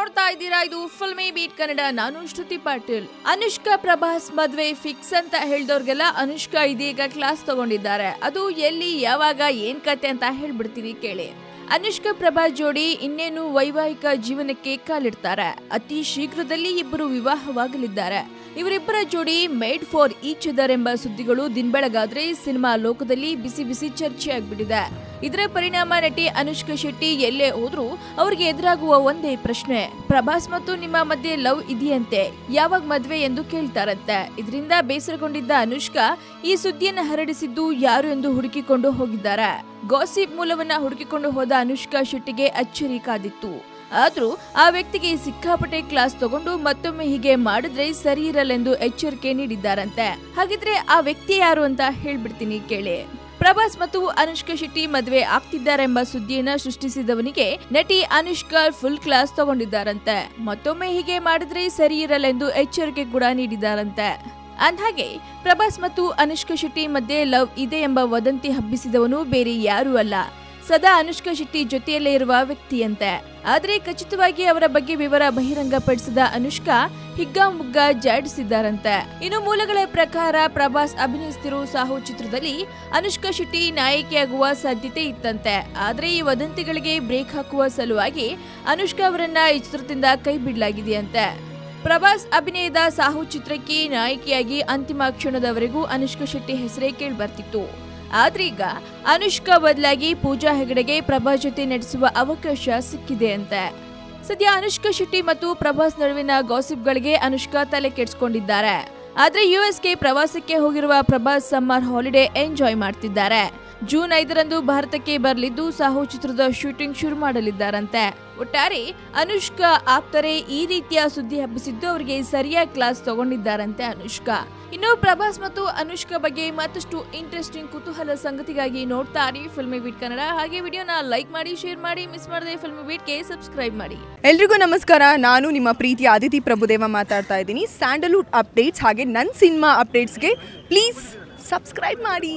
ನೋಡ್ತಾ ಇದ್ದೀರಾ, ಇದು ಫಿಲ್ಮಿ ಬೀಟ್ ಕನ್ನಡ. ನಾನು ಶ್ರುತಿ ಪಾಟೀಲ್. ಅನುಷ್ಕಾ ಪ್ರಭಾಸ್ ಮದ್ವೆ ಫಿಕ್ಸ್ ಅಂತ ಹೇಳಿದವ್ರಿಗೆಲ್ಲ ಅನುಷ್ಕಾ ಇದೀಗ ಕ್ಲಾಸ್ ತಗೊಂಡಿದ್ದಾರೆ. ಅದು ಎಲ್ಲಿ, ಯಾವಾಗ, ಏನ್ ಕತೆ ಅಂತ ಹೇಳ್ಬಿಡ್ತೀನಿ ಕೇಳಿ. ಅನುಷ್ಕಾ ಪ್ರಭಾಸ್ ಜೋಡಿ ಇನ್ನೇನು ವೈವಾಹಿಕ ಜೀವನಕ್ಕೆ ಕಾಲಿಡ್ತಾರೆ. ಅತಿ ಶೀಘ್ರದಲ್ಲಿ ಇಬ್ಬರು ವಿವಾಹವಾಗಲಿದ್ದಾರೆ. ಇವರಿಬ್ಬರ ಜೋಡಿ ಮೇಡ್ ಫಾರ್ ಈಚ್ ಅದರ್ ಎಂಬ ಸುದ್ದಿಗಳು ದಿನಬೆಳಗಾದ್ರೆ ಸಿನಿಮಾ ಲೋಕದಲ್ಲಿ ಬಿಸಿ ಬಿಸಿ ಚರ್ಚೆ ಆಗ್ಬಿಟ್ಟಿದೆ. ಇದರ ಪರಿಣಾಮ ನಟಿ ಅನುಷ್ಕಾ ಶೆಟ್ಟಿ ಎಲ್ಲೇ ಹೋದ್ರೂ ಅವ್ರಿಗೆ ಎದುರಾಗುವ ಒಂದೇ ಪ್ರಶ್ನೆ, ಪ್ರಭಾಸ್ ಮತ್ತು ನಿಮ್ಮ ಮಧ್ಯೆ ಲವ್ ಇದೆಯಂತೆ, ಯಾವಾಗ ಮದ್ವೆ ಎಂದು ಕೇಳ್ತಾರಂತೆ. ಇದರಿಂದ ಬೇಸರಗೊಂಡಿದ್ದ ಅನುಷ್ಕಾ ಈ ಸುದ್ದಿಯನ್ನು ಹರಡಿಸಿದ್ದು ಯಾರು ಎಂದು ಹುಡುಕಿಕೊಂಡು ಹೋಗಿದ್ದಾರೆ. ಗಾಸಿಪ್ ಮೂಲವನ್ನ ಹುಡುಕಿಕೊಂಡು ಹೋದ ಅನುಷ್ಕಾ ಶೆಟ್ಟಿಗೆ ಅಚ್ಚರಿ ಕಾದಿತ್ತು. ಆದ್ರೂ ಆ ವ್ಯಕ್ತಿಗೆ ಸಿಕ್ಕಾಪಟ್ಟೆ ಕ್ಲಾಸ್ ತಗೊಂಡು ಮತ್ತೊಮ್ಮೆ ಹೀಗೆ ಮಾಡಿದ್ರೆ ಸರಿ ಇರಲೆಂದು ಎಚ್ಚರಿಕೆ ನೀಡಿದ್ದಾರಂತೆ. ಹಾಗಿದ್ರೆ ಆ ವ್ಯಕ್ತಿ ಯಾರು ಅಂತ ಹೇಳ್ಬಿಡ್ತೀನಿ ಕೇಳಿ. ಪ್ರಭಾಸ್ ಮತ್ತು ಅನುಷ್ಕಾ ಶೆಟ್ಟಿ ಮದುವೆ ಆಗ್ತಿದ್ದಾರೆಂಬ ಸುದ್ದಿಯನ್ನ ಸೃಷ್ಟಿಸಿದವನಿಗೆ ನಟಿ ಅನುಷ್ಕಾ ಫುಲ್ ಕ್ಲಾಸ್ ತಗೊಂಡಿದ್ದಾರಂತೆ. ಮತ್ತೊಮ್ಮೆ ಹೀಗೆ ಮಾಡಿದ್ರೆ ಸರಿ ಇರಲೆಂದು ಎಚ್ಚರಿಕೆ ಕೂಡ ನೀಡಿದ್ದಾರಂತೆ. ಅಂದ್ಹಾಗೆ ಪ್ರಭಾಸ್ ಮತ್ತು ಅನುಷ್ಕಾ ಶೆಟ್ಟಿ ಮಧ್ಯೆ ಲವ್ ಇದೆ ಎಂಬ ವದಂತಿ ಹಬ್ಬಿಸಿದವನು ಬೇರೆ ಯಾರೂ ಅಲ್ಲ, ಸದಾ ಅನುಷ್ಕಾ ಶೆಟ್ಟಿ ಜೊತೆಯಲ್ಲೇ ಇರುವ ವ್ಯಕ್ತಿಯಂತೆ. ಆದ್ರೆ ಖಚಿತವಾಗಿ ಅವರ ಬಗ್ಗೆ ವಿವರ ಬಹಿರಂಗಪಡಿಸಿದ ಅನುಷ್ಕಾ ಹಿಗ್ಗಾಮುಗ್ಗಾ ಜಾಡಿಸಿದ್ದಾರಂತೆ. ಇನ್ನು ಮೂಲಗಳ ಪ್ರಕಾರ ಪ್ರಭಾಸ್ ಅಭಿನಯಿಸುತ್ತಿರುವ ಸಾಹು ಚಿತ್ರದಲ್ಲಿ ಅನುಷ್ಕಾ ಶೆಟ್ಟಿ ನಾಯಕಿಯಾಗುವ ಸಾಧ್ಯತೆ ಇತ್ತಂತೆ. ಆದ್ರೆ ಈ ವದಂತಿಗಳಿಗೆ ಬ್ರೇಕ್ ಹಾಕುವ ಸಲುವಾಗಿ ಅನುಷ್ಕಾ ಅವರನ್ನ ಈ ಚಿತ್ರದಿಂದ ಕೈ ಬಿಡಲಾಗಿದೆಯಂತೆ. ಪ್ರಭಾಸ್ ಅಭಿನಯದ ಸಾಹು ಚಿತ್ರಕ್ಕೆ ನಾಯಕಿಯಾಗಿ ಅಂತಿಮ ಕ್ಷಣದವರೆಗೂ ಅನುಷ್ಕಾ ಶೆಟ್ಟಿ ಹೆಸರೇ ಕೇಳಿಬರ್ತಿತ್ತು. ಆದ್ರೀಗ ಅನುಷ್ಕಾ ಬದಲಾಗಿ ಪೂಜಾ ಹೆಗಡೆಗೆ ಪ್ರಭಾಸ್ ಜೊತೆ ನಟಿಸುವ ಅವಕಾಶ ಸಿಕ್ಕಿದೆ ಅಂತೆ. ಸದ್ಯ ಅನುಷ್ಕಾ ಶೆಟ್ಟಿ ಮತ್ತು ಪ್ರಭಾಸ್ ನಡುವಿನ ಗಾಸಿಪ್ಗಳಿಗೆ ಅನುಷ್ಕಾ ತಲೆ ಕೆಡಿಸಿಕೊಂಡಿದ್ದಾರೆ. ಆದ್ರೆ ಯುಎಸ್ಗೆ ಪ್ರವಾಸಕ್ಕೆ ಹೋಗಿರುವ ಪ್ರಭಾಸ್ ಸಮ್ಮರ್ ಹಾಲಿಡೇ ಎಂಜಾಯ್ ಮಾಡ್ತಿದ್ದಾರೆ. ಜೂನ್ 5ರಂದು ಭಾರತಕ್ಕೆ ಬರಲಿದ್ದು ಸಾಹು ಚಿತ್ರದ ಶೂಟಿಂಗ್ ಶುರು ಮಾಡಲಿದ್ದಾರಂತೆ. ಒಟ್ಟಾರೆ ಅನುಷ್ಕಾ ಆಪ್ತರೆ ಈ ರೀತಿಯ ಸುದ್ದಿ ಹಬ್ಬಿಸಿದ್ದು ಅವರಿಗೆ ಸರಿಯಾಗಿ ಕ್ಲಾಸ್ ತಗೊಂಡಿದ್ದಾರಂತೆ ಅನುಷ್ಕಾ. ಇನ್ನು ಪ್ರಭಾಸ್ ಮತ್ತು ಅನುಷ್ಕಾ ಬಗ್ಗೆ ಮತ್ತಷ್ಟು ಇಂಟ್ರೆಸ್ಟಿಂಗ್ ಕುತೂಹಲ ಸಂಗತಿಗಾಗಿ ನೋಡ್ತಾ ಇರಿ ಫಿಲ್ಮಿ ಬೀಟ್ ಕನ್ನಡ. ಹಾಗೆ ವಿಡಿಯೋನ ಲೈಕ್ ಮಾಡಿ, ಶೇರ್ ಮಾಡಿ, ಮಿಸ್ ಮಾಡದೆ ಫಿಲ್ಮಿ ಬೀಟ್ಗೆ ಸಬ್ಸ್ಕ್ರೈಬ್ ಮಾಡಿ. ಎಲ್ರಿಗೂ ನಮಸ್ಕಾರ. ನಾನು ನಿಮ್ಮ ಪ್ರೀತಿಯ ಅದಿತಿ ಪ್ರಭುದೇವ ಮಾತಾಡ್ತಾ ಇದ್ದೀನಿ. ಸ್ಯಾಂಡಲ್ವುಡ್ ಅಪ್ಡೇಟ್ಸ್ ಹಾಗೆ ನನ್ನ ಸಿನಿಮಾ ಅಪ್ಡೇಟ್ಸ್ಗೆ ಪ್ಲೀಸ್ ಸಬ್ಸ್ಕ್ರೈಬ್ ಮಾಡಿ.